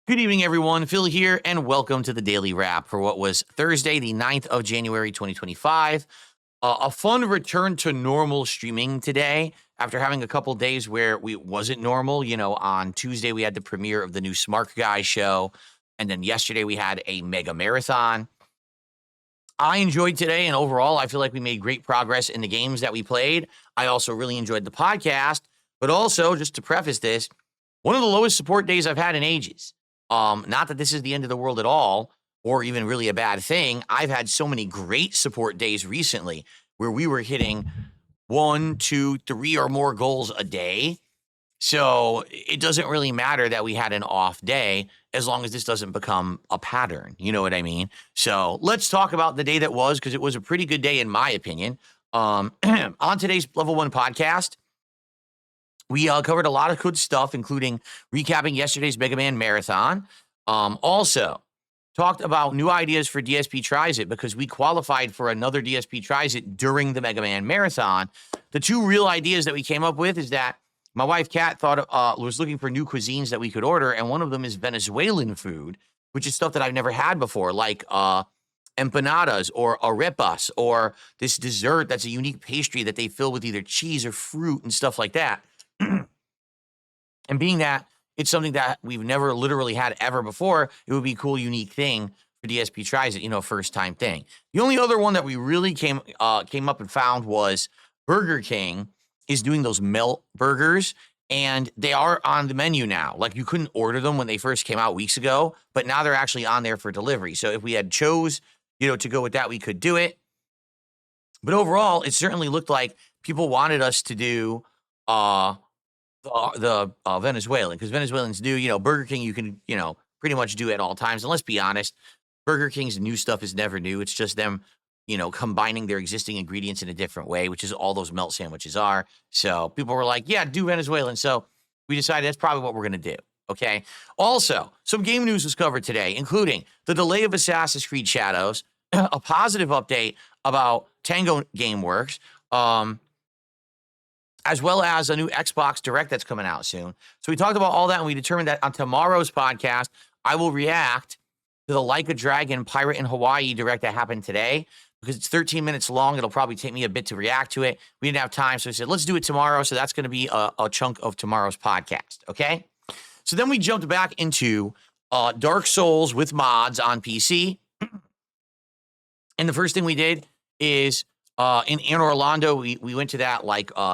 Good evening, everyone. Phil here, and welcome to the Daily Wrap for what was Thursday, the 9th of January, 2025. A fun return to normal streaming today after having a couple days where we wasn't normal. On Tuesday, we had the premiere of the new Smart Guy show, and then yesterday we had a mega marathon. I enjoyed today, and overall, I feel like we made great progress in the games that we played. I also really enjoyed the podcast, but also, just to preface this, one of the lowest support days I've had in ages. Not that this is the end of the world at all, or even really a bad thing. I've had so many great support days recently where we were hitting 1, 2, 3 or more goals a day. So it doesn't really matter that we had an off day as long as this doesn't become a pattern. You know what I mean? So let's talk about the day that was, because it was a pretty good day in my opinion. On today's Level 1 podcast, we covered a lot of good stuff, including recapping yesterday's Mega Man Marathon. Also, talked about new ideas for DSP Tries It because we qualified for another DSP Tries It during the Mega Man Marathon. The two real ideas that we came up with is that my wife, Kat, was looking for new cuisines that we could order, and one of them is Venezuelan food, which is stuff that I've never had before, like empanadas or arepas or this dessert that's a unique pastry that they fill with either cheese or fruit and stuff like that. And being that it's something that we've never literally had ever before, it would be a cool, unique thing for DSP Tries It, first time thing. The only other one that we really came up and found was Burger King is doing those melt burgers, and they are on the menu now. Like, you couldn't order them when they first came out weeks ago, but now they're actually on there for delivery. So if we had chose, to go with that, we could do it. But overall, it certainly looked like people wanted us to do the Venezuelan, because Venezuelans do, Burger King, you can, pretty much do at all times. And let's be honest, Burger King's new stuff is never new. It's just them, combining their existing ingredients in a different way, which is all those melt sandwiches are. So people were like, yeah, do Venezuelan. So we decided that's probably what we're going to do. Okay. Also, some game news was covered today, including the delay of Assassin's Creed Shadows, a positive update about Tango Gameworks, as well as a new Xbox Direct that's coming out soon. So we talked about all that, and we determined that on tomorrow's podcast, I will react to the Like a Dragon Pirate in Hawaii Direct that happened today. Because it's 13 minutes long, it'll probably take me a bit to react to it. We didn't have time, so we said, let's do it tomorrow. So that's going to be a chunk of tomorrow's podcast, okay? So then we jumped back into Dark Souls with mods on PC. And the first thing we did is in Orlando, we went to that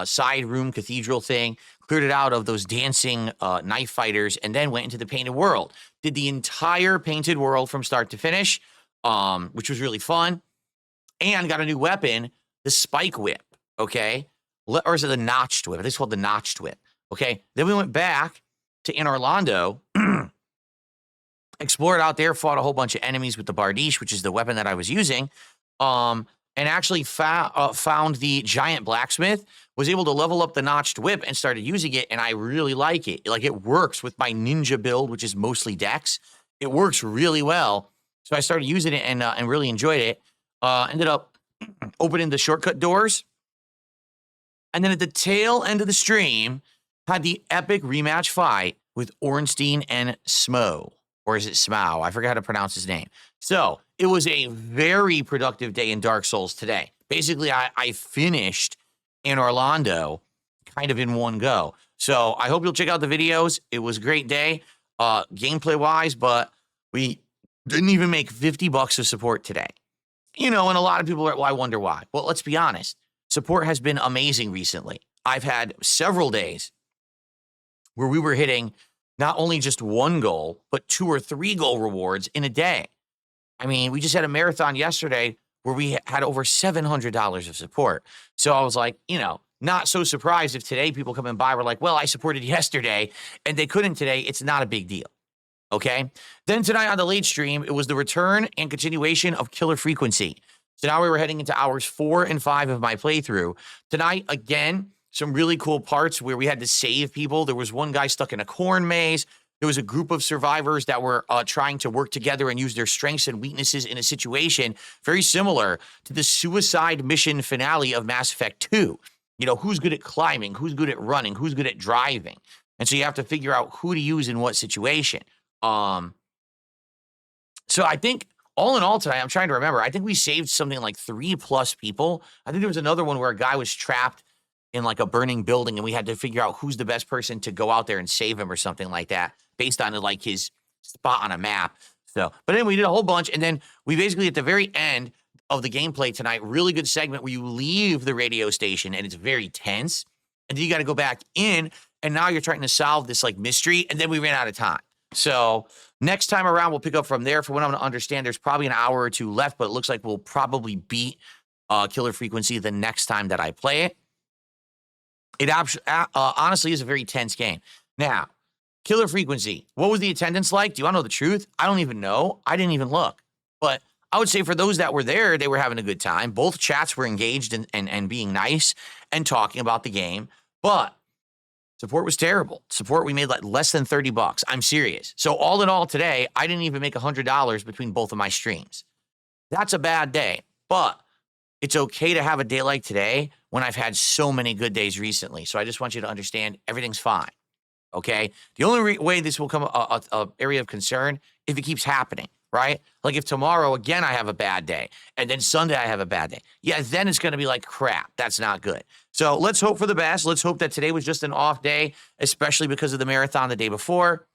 side room cathedral thing, cleared it out of those dancing knife fighters, and then went into the painted world. Did the entire painted world from start to finish, which was really fun, and got a new weapon, the Spike Whip, okay? Or is it the Notched Whip? It's called the Notched Whip, okay? Then we went back to in Orlando, explored out there, fought a whole bunch of enemies with the Bardiche, which is the weapon that I was using, and actually found the giant blacksmith, was able to level up the Notched Whip and started using it, and I really like it. Like, it works with my ninja build, which is mostly Dex. It works really well. So I started using it and really enjoyed it. Ended up opening the shortcut doors. And then at the tail end of the stream, had the epic rematch fight with Ornstein and Smo. Or is it Smough? I forgot how to pronounce his name. So it was a very productive day in Dark Souls today. Basically, I finished in Orlando kind of in one go. So I hope you'll check out the videos. It was a great day, gameplay-wise, but we didn't even make $50 of support today. And a lot of people are, well, I wonder why. Well, let's be honest. Support has been amazing recently. I've had several days where we were hitting not only just one goal, but 2 or 3 goal rewards in a day. I mean, we just had a marathon yesterday where we had over $700 of support. So I was like, not so surprised if today people coming by were like, well, I supported yesterday and they couldn't today. It's not a big deal. Okay. Then tonight on the late stream, it was the return and continuation of Killer Frequency. So now we were heading into hours 4 and 5 of my playthrough. Tonight, again, some really cool parts where we had to save people. There was one guy stuck in a corn maze. There was a group of survivors that were trying to work together and use their strengths and weaknesses in a situation very similar to the suicide mission finale of Mass Effect 2. Who's good at climbing, who's good at running, who's good at driving. And so you have to figure out who to use in what situation. So I think all in all today, I'm trying to remember, I think we saved something like 3+ people. I think there was another one where a guy was trapped in like a burning building and we had to figure out who's the best person to go out there and save him or something like that based on like his spot on a map. So, but then we did a whole bunch. And then we basically at the very end of the gameplay tonight, really good segment where you leave the radio station and it's very tense. And then you got to go back in and now you're trying to solve this like mystery. And then we ran out of time. So next time around, we'll pick up from there. For what I'm going to understand, there's probably an hour or two left, but it looks like we'll probably beat Killer Frequency the next time that I play it. It honestly is a very tense game. Now, Killer Frequency, what was the attendance like? Do you want to know the truth? I don't even know. I didn't even look. But I would say for those that were there, they were having a good time. Both chats were engaged and being nice and talking about the game. But support was terrible. Support, we made like less than $30. I'm serious. So all in all today, I didn't even make $100 between both of my streams. That's a bad day. But it's okay to have a day like today when I've had so many good days recently. So I just want you to understand everything's fine. Okay? The only way this will come a area of concern if it keeps happening, right? Like if tomorrow, again, I have a bad day, and then Sunday I have a bad day. Yeah, then it's going to be like crap. That's not good. So let's hope for the best. Let's hope that today was just an off day, especially because of the marathon the day before.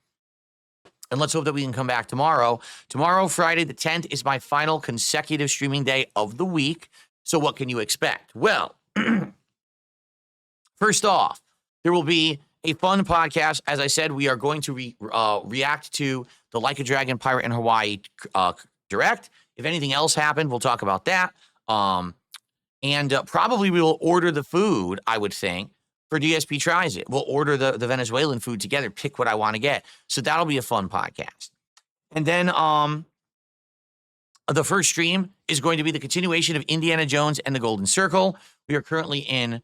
And let's hope that we can come back tomorrow. Tomorrow, Friday the 10th, is my final consecutive streaming day of the week. So what can you expect? Well, first off, there will be a fun podcast. As I said, we are going to react to the Like a Dragon Pirate in Hawaii direct. If anything else happened, we'll talk about that. And probably we will order the food, I would think, for DSP Tries It. We'll order the Venezuelan food together, pick what I want to get. So that'll be a fun podcast. And then the first stream is going to be the continuation of Indiana Jones and the Golden Circle. We are currently in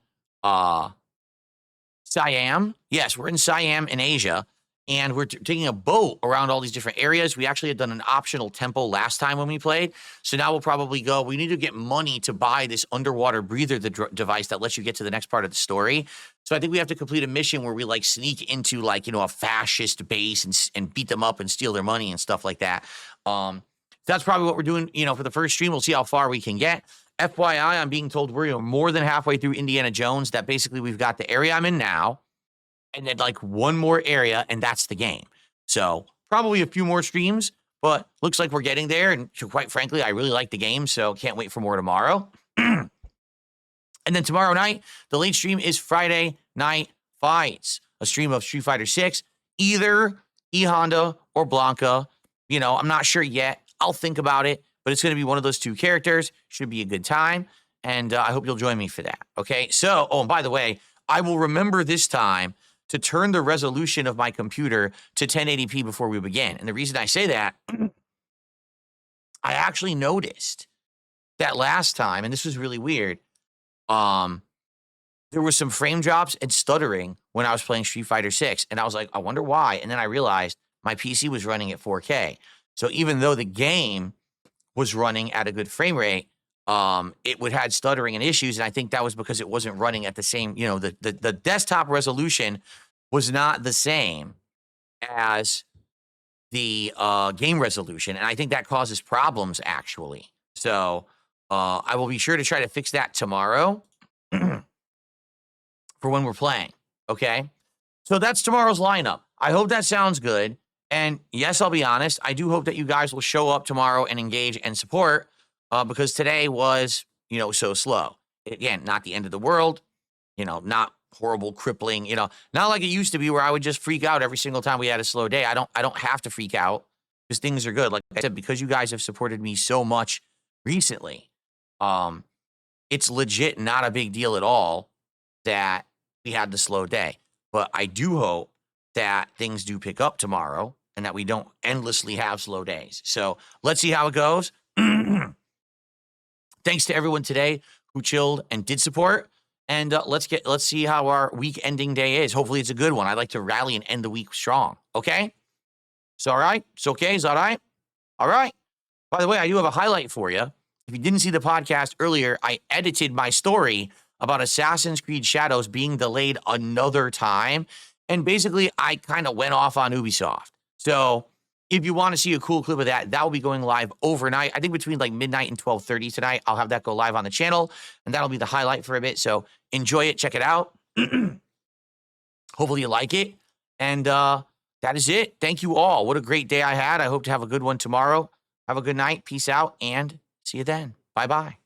Siam. Yes, we're in Siam in Asia. And we're taking a boat around all these different areas. We actually had done an optional tempo last time when we played. So now we'll probably go. We need to get money to buy this underwater breather device that lets you get to the next part of the story. So I think we have to complete a mission where we like sneak into like, a fascist base and beat them up and steal their money and stuff like that. That's probably what we're doing, for the first stream. We'll see how far we can get. FYI, I'm being told we're more than halfway through Indiana Jones, that basically we've got the area I'm in now, and then like one more area, and that's the game. So probably a few more streams, but looks like we're getting there. And quite frankly, I really like the game, so can't wait for more tomorrow. And then tomorrow night, the late stream is Friday Night Fights, a stream of Street Fighter 6, either E Honda or Blanca. I'm not sure yet. I'll think about it, but it's going to be one of those two characters. Should be a good time, and I hope you'll join me for that. Okay, so, and by the way, I will remember this time to turn the resolution of my computer to 1080p before we begin. And the reason I say that, I actually noticed that last time, and this was really weird, there were some frame drops and stuttering when I was playing Street Fighter 6, and I was like, I wonder why. And then I realized my PC was running at 4K. So even though the game was running at a good frame rate, it would had stuttering and issues, and I think that was because it wasn't running at the same, the desktop resolution was not the same as the game resolution, and I think that causes problems, actually. So I will be sure to try to fix that tomorrow for when we're playing, okay? So that's tomorrow's lineup. I hope that sounds good, and yes, I'll be honest, I do hope that you guys will show up tomorrow and engage and support, because today was, so slow. Again, not the end of the world, not horrible, crippling, not like it used to be where I would just freak out every single time we had a slow day. I don't have to freak out because things are good. Like I said, because you guys have supported me so much recently, it's legit not a big deal at all that we had the slow day. But I do hope that things do pick up tomorrow and that we don't endlessly have slow days. So let's see how it goes. Thanks to everyone today who chilled and did support. And let's see how our week ending day is. Hopefully it's a good one. I like to rally and end the week strong. Okay? It's all right? It's okay? Is all right? All right. By the way, I do have a highlight for you. If you didn't see the podcast earlier, I edited my story about Assassin's Creed Shadows being delayed another time. And basically, I kind of went off on Ubisoft. So if you want to see a cool clip of that, that will be going live overnight. I think between like midnight and 12:30 tonight, I'll have that go live on the channel, and that'll be the highlight for a bit. So enjoy it. Check it out. Hopefully you like it. And that is it. Thank you all. What a great day I had. I hope to have a good one tomorrow. Have a good night. Peace out, and see you then. Bye-bye.